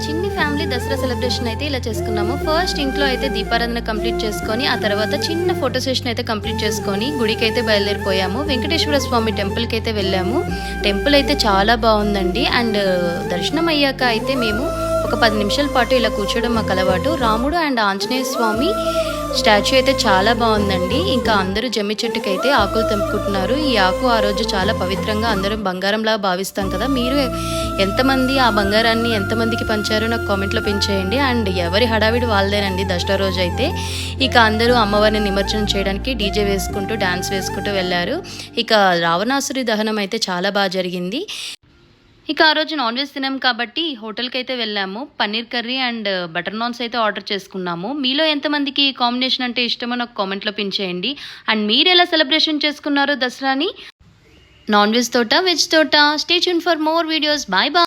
చిన్ని family Dasara celebration అయితే ఇలా చేసుకున్నాము. ఫస్ట్ ఇంట్లో అయితే దీపారాధన కంప్లీట్ చేసుకొని ఆ తర్వాత చిన్న ఫోటో సెషన్ అయితే కంప్లీట్ చేసుకొని గుడికి అయితే బయలుదేరిపోయాము. వెంకటేశ్వర స్వామి టెంపుల్కి అయితే వెళ్ళాము. టెంపుల్ అయితే చాలా బాగుందండి. అండ్ దర్శనం అయ్యాక అయితే మేము ఒక 10 నిమిషాల పాటు ఇలా కూర్చోవడం మాకు అలవాటు. రాముడు అండ్ ఆంజనేయ స్వామి స్టాచ్యూ అయితే చాలా బాగుందండి. ఇంకా అందరూ జమ్మి చెట్టుకి అయితే ఆకులు తెంపుకుంటున్నారు. ఈ ఆకు ఆ రోజు చాలా పవిత్రంగా అందరం బంగారంలా భావిస్తాం కదా. మీరు ఎంతమంది ఆ బంగారాన్ని ఎంతమందికి పంచారో నాకు కామెంట్లో పెంచేయండి. అండ్ ఎవరి హడావిడి వాళ్ళదేనండి దసరా రోజు అయితే. ఇక అందరూ అమ్మవారిని నిమజ్జనం చేయడానికి డీజే వేసుకుంటూ డాన్స్ వేసుకుంటూ వెళ్ళారు. ఇక రావణాసురి దహనం అయితే చాలా బాగా జరిగింది. ఇక ఆ రోజు నాన్ వెజ్ తినాం కాబట్టి హోటల్కి అయితే వెళ్ళాము. Paneer curry and butter naans అయితే ఆర్డర్ చేసుకున్నాము. మీలో ఎంతమందికి ఈ కాంబినేషన్ అంటే ఇష్టమో నాకు కామెంట్లో పిన్ చేయండి. అండ్ మీరు ఎలా సెలబ్రేషన్ చేసుకున్నారో దసరాని, నాన్ వెజ్ తోట వెజ్ తోట. Stay tune for more videos. Bye bye.